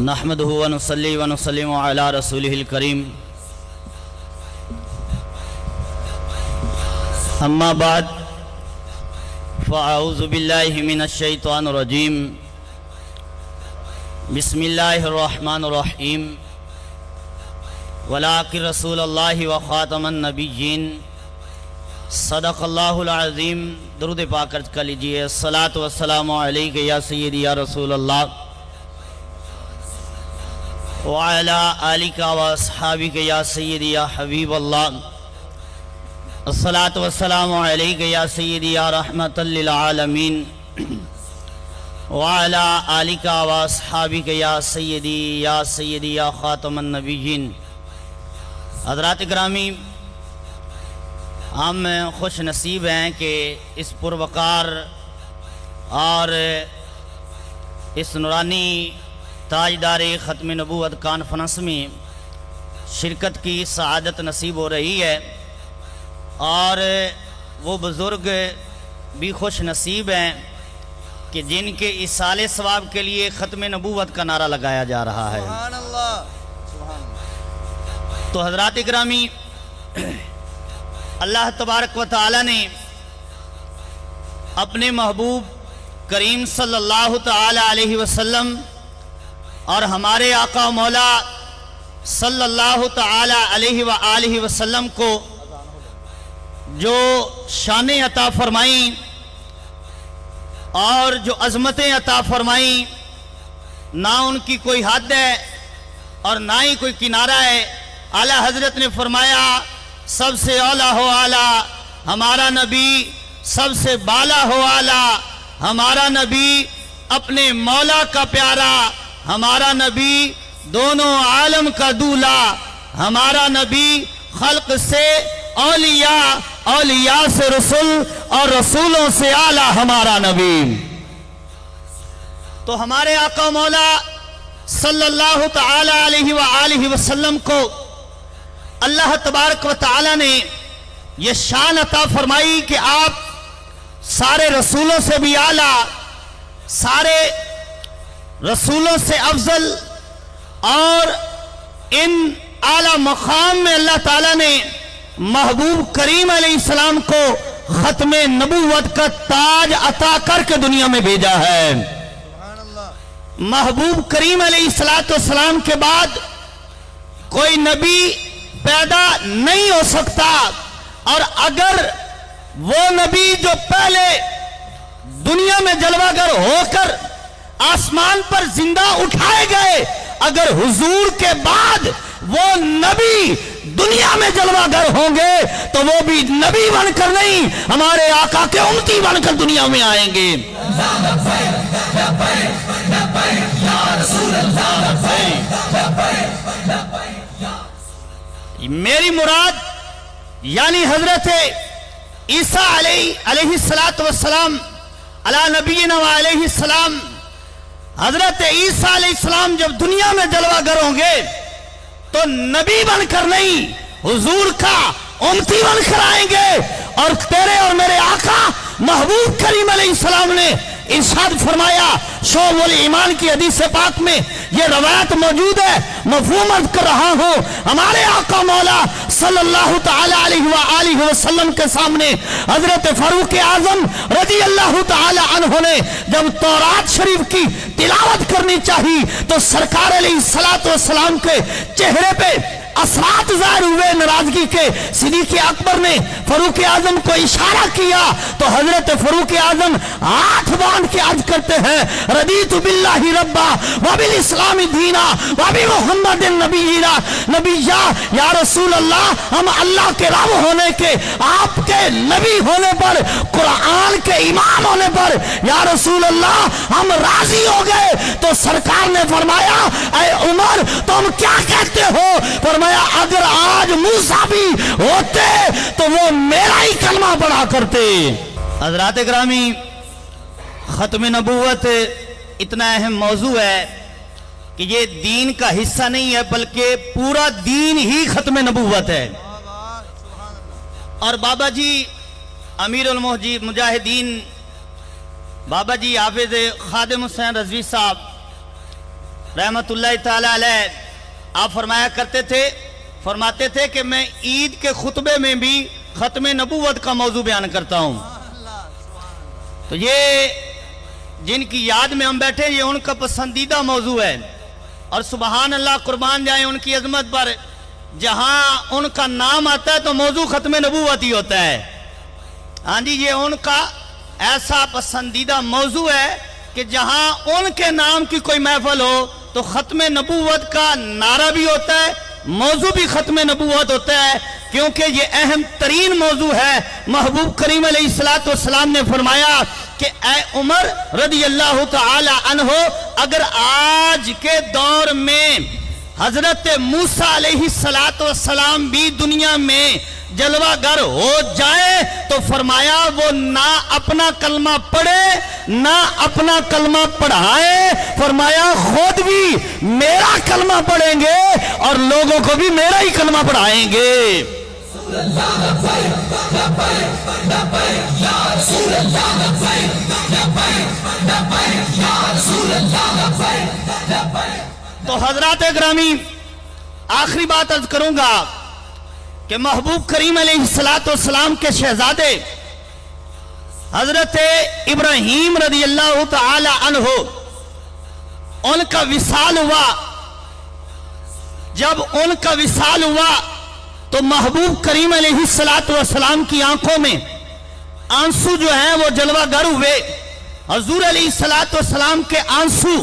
नहमदुहु व नुसल्ली व नुसल्लिमु अला रसूलिहिल करीम। अम्मा बाद फ़अऊज़ु बिल्लाहि मिनश शैतानिर रजीम। बिस्मिल्लाहिर रहमानिर रहीम। वलाकिन रसूलुल्लाहि व ख़ातमन नबिय्यीन। सदक़ल्लाहुल अज़ीम। दुरूद पाक अर्ज़ कर लीजिए। अस्सलातु वस्सलामु अलैका या सय्यदी या रसूलल्लाह व अला आलिका व अस्हाबिका या सय्यदी या हबीबल्लाह। अस्सलातु वस्सलामु अलैका या सय्यदी या रहमतल लिल आलमीन व अला आलिका व अस्हाबिका या सय्यदी या ख़ातमन नबिय्यीन। हज़रात गिरामी, हम खुश नसीब हैं कि इस पुरवकार और इस नूरानी ताजदार ख़त्म नबूवत कॉन्फ्रेंस में शिरकत की सआदत नसीब हो रही है और वो बुज़ुर्ग भी खुश नसीब हैं कि जिनके इसाले सवाब के लिए ख़त्म नबूवत का नारा लगाया जा रहा है। तो हज़रात इकरामी, अल्लाह तबारक व तआला ने अपने महबूब करीम सल्लल्लाहु तआला अलैहि वसल्लम और हमारे आका मौला सल्लल्लाहु तआला अलैहि व आलिहि वसल्लम को जो शानें अता फरमाई और जो अज़मतें अता फरमाई, ना उनकी कोई हद है और ना ही कोई किनारा है। आला हजरत ने फरमाया, सबसे औला हो आला हमारा नबी, सबसे बाला हो आला हमारा नबी, अपने मौला का प्यारा हमारा नबी, दोनों आलम का दूल्हा हमारा नबी, खल्क से औलिया, औलिया से रसूल और रसूलों से आला हमारा नबी। तो हमारे आका मौला सल्लल्लाहु तआला अलैहि व आलिहि वसल्लम को अल्लाह तबारक व तआला ने यह शान अता फरमाई कि आप सारे रसूलों से भी आला, सारे रसूलों से अफजल, और इन आला मकाम में अल्लाह ताला ने महबूब करीम अलैहिस्सलाम को खत्म नबूवत का ताज अता करके दुनिया में भेजा है। महबूब करीम अलैहिस्सलाम के बाद कोई नबी पैदा नहीं हो सकता, और अगर वो नबी जो पहले दुनिया में जलवागर होकर आसमान पर जिंदा उठाए गए, अगर हुजूर के बाद वो नबी दुनिया में जलवागर होंगे तो वो भी नबी बनकर नहीं, हमारे आका के उम्मती बनकर दुनिया में आएंगे। मेरी मुराद यानी हजरत ईसा अलैहिस्सलातु वस्सलाम अला नबीना व अलैहिस्सलाम, हजरत ईसा अलैहिस्सलाम जब दुनिया में जलवागर होंगे तो नबी बनकर नहीं, हुजूर का उम्मती बनकर आएंगे। और तेरे और मेरे आका महबूब करीम अलैहिस्सलाम ने इरशाद फरमाया, शोबुल ईमान की हदीस पाक में ये रवायत मौजूद है, मफहूम अर्ज कर रहा हूं। हमारे आका मौला सल्लल्लाहु तआला अलैहि व आलिहि वसल्लम के सामने हजरत फारूक आजम रजी अल्लाह तआला अन्हु ने जब तौरात शरीफ की तिलावत करनी चाहिए तो सरकार अलैहिस्सलातु वस्सलाम के चेहरे पे असरात ज़ाहिर हुए नाराजगी के। सिद्दीक़ अकबर ने फारूक आजम को इशारा किया तो हजरत फारूक आजम हाथ बांध के अर्ज करते हैं, रदीतु बिल्लाहि रब्बा व बिल इस्लामी दीना व बि मुहम्मदिन नबीना नबिया। या रसूल अल्लाह, हम अल्लाह के रब होने के, आपके नबी होने पर, कुरान के इमाम होने पर या रसूल अल्लाह हम राजी हो गए। तो सरकार ने फरमाया, ऐ उमर तुम क्या कहते हो? फरमाया, अगर आज मूसा भी होते तो वो मेरा ही कलमा पढ़ा करते। हज़रात गिरामी, खत्म नबूवत इतना अहम मौजू है कि ये दीन का हिस्सा नहीं है बल्कि पूरा दीन ही खत्म नबूवत है। और बाबा जी अमीरुल मुजाहिदीन बाबा जी हाफिज खादिम हुसैन रजवी साहब रहमतुल्लाह ताला अलैह आप फरमाते थे कि मैं ईद के खुतबे में भी खत्म नबूवत का मौजू बयान करता हूँ। तो ये जिनकी याद में हम बैठे, ये उनका पसंदीदा मौजू है और सुबहान अल्लाह, कुर्बान जाए उनकी अजमत पर। जहां उनका नाम आता है तो मौजू खत्म नबूवत ही होता है। हाँ जी, ये उनका ऐसा पसंदीदा मौजू है कि जहां उनके नाम की कोई महफिल हो तो खत्म नबूवत का नारा भी होता है, मौजू भी खत्म नबूवत होता है, क्योंकि ये अहम तरीन मौजू है। महबूब करीम अलैहिस्सलातु वस्सलाम ने फरमाया कि ए उमर रदी अल्लाह तआला अन्हो, अगर आज के दौर में हजरत मूसा अलैहिस्सलातु वस्सलाम भी दुनिया में जलवागर हो जाए तो फरमाया वो ना अपना कलमा पढ़े ना अपना कलमा पढ़ाए, फरमाया खुद भी मेरा कलमा पढ़ेंगे और लोगों को भी मेरा ही कलमा पढ़ाएंगे। तो हजरात ग्रामी, आखिरी बात अर्ज करूंगा कि महबूब करीम अलैहिस्सलातु वस्सलाम के शहजादे हजरत इब्राहीम रदी अल्लाह तआला अन्हो, उनका विसाल हुआ। जब उनका विसाल हुआ तो महबूब करीम अलैहिस्सलातु वस्सलाम की आंखों में आंसू जो हैं वो जलवागर हुए। हजूर अलैहिस्सलातु वस्सलाम के आंसू,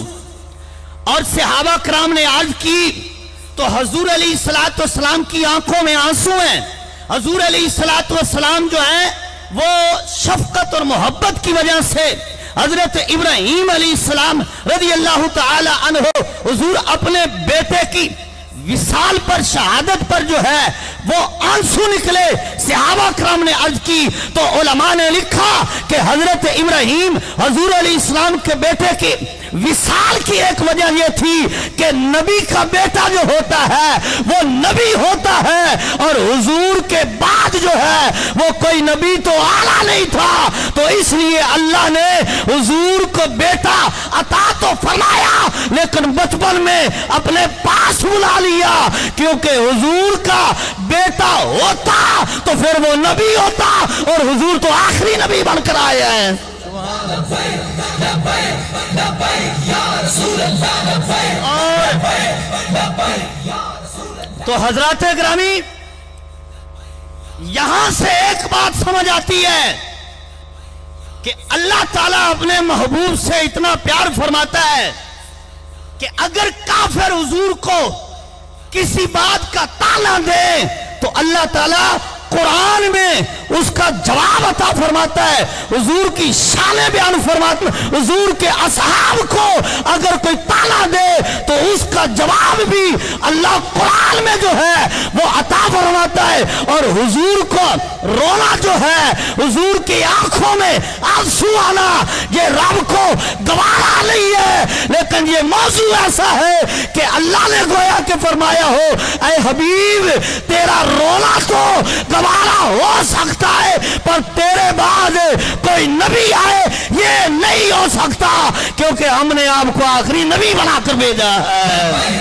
और सहाबा कराम ने अर्ज की तो हजूर अलैहिस्सलातु वस्सलाम की आंखों में आंसू हैं। हजूर अलैहिस्सलातु वस्सलाम जो है वो शफकत और मोहब्बत की वजह से हजरत इब्राहीम अलैहिस्सलाम रदी अल्लाह तआला अन्हो हुजूर अपने बेटे की विसाल पर, शहादत पर जो है वो आंसू निकले। सहाबा कराम ने अर्ज की तो उलमा ने लिखा कि हजरत इब्राहीम हजूर अलैहिस्सलाम के बेटे की विसाल की एक वजह यह थी कि नबी का बेटा जो होता है वो नबी होता है और हुजूर के बाद जो है वो कोई नबी तो आला नहीं था, तो इसलिए अल्लाह ने हुजूर को बेटा अता तो फरमाया लेकिन बचपन में अपने पास बुला लिया, क्योंकि हुजूर का बेटा होता तो फिर वो नबी होता और हुजूर तो आखिरी नबी बनकर आए हैं। तो हजरात ग्रामी, यहां से एक बात समझ आती है कि अल्लाह ताला अपने महबूब से इतना प्यार फरमाता है कि अगर काफिर हुजूर को किसी बात का ताना दे तो अल्लाह ताला कुरान में उसका जवाब अता फरमाता है। हुजूर की शान बयान फरमाता, हुजूर के असहाब को अगर कोई ताना दे तो उसका जवाब भी अल्लाह कुरान में जो है वो अता फरमाता है। और हुजूर को रोना जो है, हुजूर की आंखों में आंसू आना, ये रब को गवारा नहीं है, लेकिन ये मौजू ऐसा है कि अल्लाह ने गोया के फरमाया हो ऐ हबीब तेरा रोना तो गवारा हो सकता है पर तेरे बाद कोई नबी आए ये नहीं हो सकता, क्योंकि हमने आपको आखिरी नबी बनाकर भेजा है।